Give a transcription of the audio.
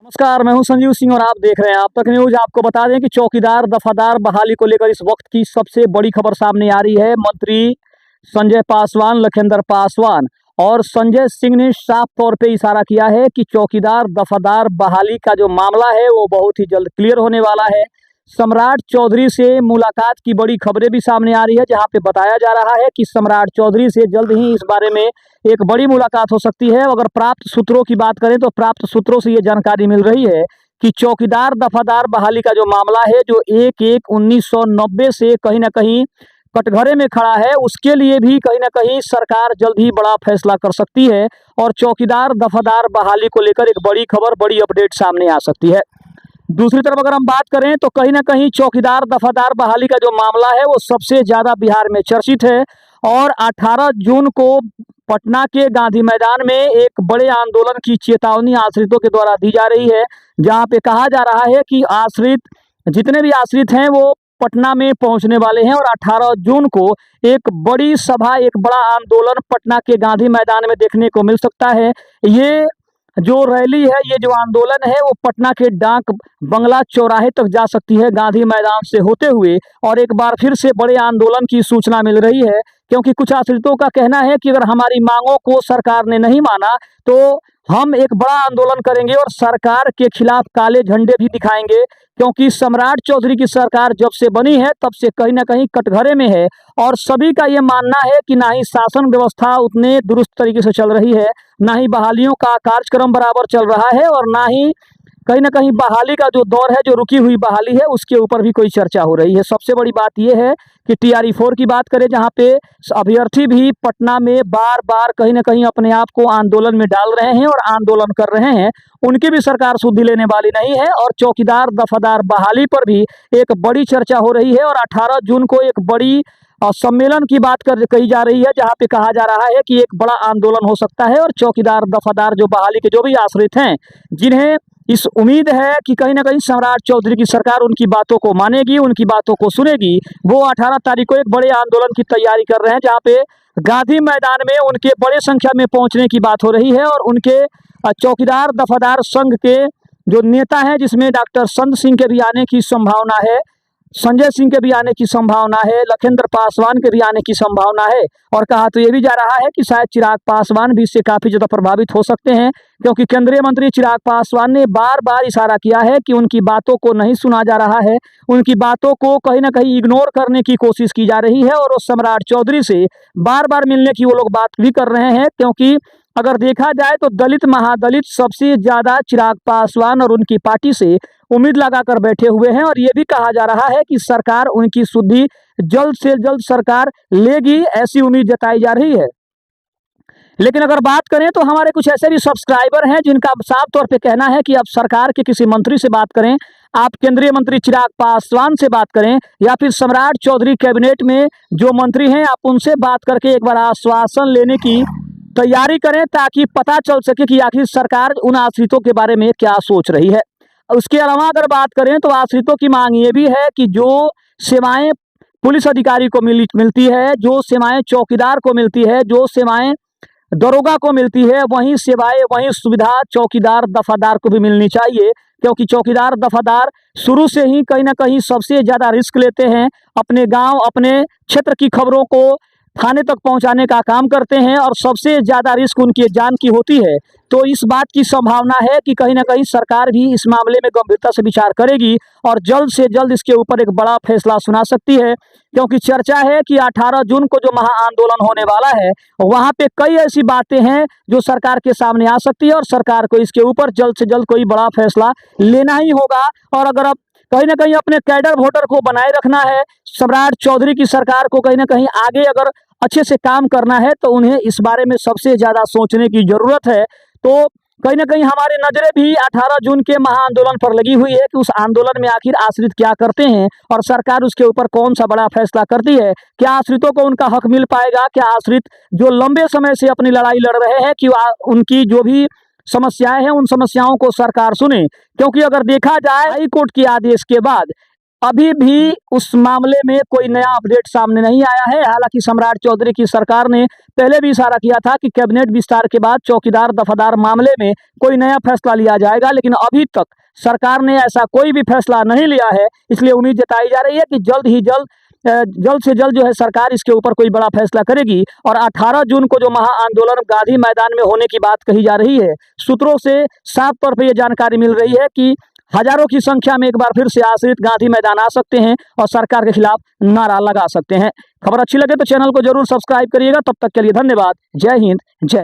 नमस्कार, मैं हूं संजीव सिंह और आप देख रहे हैं आप तक न्यूज। आपको बता दें कि चौकीदार दफादार बहाली को लेकर इस वक्त की सबसे बड़ी खबर सामने आ रही है। मंत्री संजय पासवान, लखिंदर पासवान और संजय सिंह ने साफ तौर पे इशारा किया है कि चौकीदार दफादार बहाली का जो मामला है वो बहुत ही जल्द क्लियर होने वाला है। सम्राट चौधरी से मुलाकात की बड़ी खबरें भी सामने आ रही है, जहां पे बताया जा रहा है कि सम्राट चौधरी से जल्द ही इस बारे में एक बड़ी मुलाकात हो सकती है। अगर प्राप्त सूत्रों की बात करें तो प्राप्त सूत्रों से ये जानकारी मिल रही है कि चौकीदार दफादार बहाली का जो मामला है, जो 1/1/1990 से कहीं ना कहीं कटघरे में खड़ा है, उसके लिए भी कहीं ना कहीं सरकार जल्द ही बड़ा फैसला कर सकती है और चौकीदार दफादार बहाली को लेकर एक बड़ी खबर, बड़ी अपडेट सामने आ सकती है। दूसरी तरफ अगर हम बात करें तो कहीं ना कहीं चौकीदार दफादार बहाली का जो मामला है वो सबसे ज्यादा बिहार में चर्चित है और 18 जून को पटना के गांधी मैदान में एक बड़े आंदोलन की चेतावनी आश्रितों के द्वारा दी जा रही है, जहां पे कहा जा रहा है कि आश्रित जितने भी आश्रित हैं वो पटना में पहुंचने वाले हैं और 18 जून को एक बड़ी सभा, एक बड़ा आंदोलन पटना के गांधी मैदान में देखने को मिल सकता है। ये जो रैली है, ये जो आंदोलन है वो पटना के डाक बंगला चौराहे तक जा सकती है गांधी मैदान से होते हुए, और एक बार फिर से बड़े आंदोलन की सूचना मिल रही है, क्योंकि कुछ आश्रितों का कहना है कि अगर हमारी मांगों को सरकार ने नहीं माना तो हम एक बड़ा आंदोलन करेंगे और सरकार के खिलाफ काले झंडे भी दिखाएंगे, क्योंकि सम्राट चौधरी की सरकार जब से बनी है तब से कहीं ना कहीं कटघरे में है और सभी का ये मानना है कि ना ही शासन व्यवस्था उतने दुरुस्त तरीके से चल रही है, ना ही बहालियों का कार्यक्रम बराबर चल रहा है और ना ही कहीं ना कहीं बहाली का जो दौर है, जो रुकी हुई बहाली है, उसके ऊपर भी कोई चर्चा हो रही है। सबसे बड़ी बात यह है कि TRE-4 की बात करें, जहां पे अभ्यर्थी भी पटना में बार बार कहीं ना कहीं अपने आप को आंदोलन में डाल रहे हैं और आंदोलन कर रहे हैं, उनकी भी सरकार सुधि लेने वाली नहीं है और चौकीदार दफादार बहाली पर भी एक बड़ी चर्चा हो रही है और 18 जून को एक बड़ी सम्मेलन की बात कही जा रही है, जहां पे कहा जा रहा है कि एक बड़ा आंदोलन हो सकता है और चौकीदार दफादार जो बहाली के जो भी आश्रित हैं, जिन्हें इस उम्मीद है कि कहीं ना कहीं सम्राट चौधरी की सरकार उनकी बातों को मानेगी, उनकी बातों को सुनेगी, वो 18 तारीख को एक बड़े आंदोलन की तैयारी कर रहे हैं, जहां पे गांधी मैदान में उनके बड़े संख्या में पहुंचने की बात हो रही है और उनके चौकीदार दफादार संघ के जो नेता हैं, जिसमें डॉक्टर संत सिंह के भी आने की संभावना है, संजय सिंह के भी आने की संभावना है, लखिंदर पासवान के भी आने की संभावना है और कहा तो ये भी जा रहा है कि शायद चिराग पासवान भी इससे काफी ज्यादा प्रभावित हो सकते हैं, क्योंकि केंद्रीय मंत्री चिराग पासवान ने बार बार इशारा किया है कि उनकी बातों को नहीं सुना जा रहा है, उनकी बातों को कहीं ना कहीं इग्नोर करने की कोशिश की जा रही है और वो सम्राट चौधरी से बार बार मिलने की वो लोग बात भी कर रहे हैं, क्योंकि अगर देखा जाए तो दलित महादलित सबसे ज्यादा चिराग पासवान और उनकी पार्टी से उम्मीद लगाकर बैठे हुए हैं और ये भी कहा जा रहा है कि सरकार उनकी सुधि जल्द से जल्द सरकार लेगी, ऐसी उम्मीद जताई जा रही है। लेकिन अगर बात करें तो हमारे कुछ ऐसे भी सब्सक्राइबर हैं जिनका साफ तौर पे कहना है कि अब सरकार के किसी मंत्री से बात करें, आप केंद्रीय मंत्री चिराग पासवान से बात करें या फिर सम्राट चौधरी कैबिनेट में जो मंत्री हैं आप उनसे बात करके एक बार आश्वासन लेने की तैयारी करें, ताकि पता चल सके कि आखिर सरकार उन आश्रितों के बारे में क्या सोच रही है। उसके अलावा अगर बात करें तो आश्रितों की मांग ये भी है कि जो सेवाएं पुलिस अधिकारी को मिलती है, जो सेवाएं चौकीदार को मिलती है, जो सेवाएं दरोगा को मिलती है, वही सेवाएं वही सुविधा चौकीदार दफादार को भी मिलनी चाहिए, क्योंकि चौकीदार दफादार शुरू से ही कहीं ना कहीं सबसे ज्यादा रिस्क लेते हैं, अपने गांव अपने क्षेत्र की खबरों को थाने तक पहुंचाने का काम करते हैं और सबसे ज्यादा रिस्क उनकी जान की होती है। तो इस बात की संभावना है कि कहीं ना कहीं सरकार भी इस मामले में गंभीरता से विचार करेगी और जल्द से जल्द इसके ऊपर एक बड़ा फैसला सुना सकती है, क्योंकि चर्चा है कि 18 जून को जो महा आंदोलन होने वाला है वहां पे कई ऐसी बातें हैं जो सरकार के सामने आ सकती है और सरकार को इसके ऊपर जल्द से जल्द कोई बड़ा फैसला लेना ही होगा। और अगर अब कहीं ना कहीं अपने कैडर वोटर को बनाए रखना है, सम्राट चौधरी की सरकार को कहीं ना कहीं आगे अगर अच्छे से काम करना है, तो उन्हें इस बारे में सबसे ज्यादा सोचने की जरूरत है। तो कहीं ना कहीं हमारी नजरें भी 18 जून के महाआंदोलन पर लगी हुई है कि उस आंदोलन में आखिर आश्रित क्या करते हैं और सरकार उसके ऊपर कौन सा बड़ा फैसला करती है। क्या आश्रितों को उनका हक मिल पाएगा? क्या आश्रित जो लंबे समय से अपनी लड़ाई लड़ रहे हैं कि उनकी जो भी समस्याएं हैं उन समस्याओं को सरकार सुने? क्योंकि अगर देखा जाए हाई कोर्ट के आदेश के बाद अभी भी उस मामले में कोई नया अपडेट सामने नहीं आया है। हालांकि सम्राट चौधरी की सरकार ने पहले भी इशारा किया था कि कैबिनेट विस्तार के बाद चौकीदार दफादार मामले में कोई नया फैसला लिया जाएगा, लेकिन अभी तक सरकार ने ऐसा कोई भी फैसला नहीं लिया है। इसलिए उम्मीद जताई जा रही है कि जल्द से जल्द जो है सरकार इसके ऊपर कोई बड़ा फैसला करेगी। और 18 जून को जो महाआंदोलन गांधी मैदान में होने की बात कही जा रही है, सूत्रों से साफ तौर पर यह जानकारी मिल रही है कि हजारों की संख्या में एक बार फिर से आश्रित गांधी मैदान आ सकते हैं और सरकार के खिलाफ नारा लगा सकते हैं। खबर अच्छी लगे तो चैनल को जरूर सब्सक्राइब करिएगा। तब तक के लिए धन्यवाद। जय हिंद, जय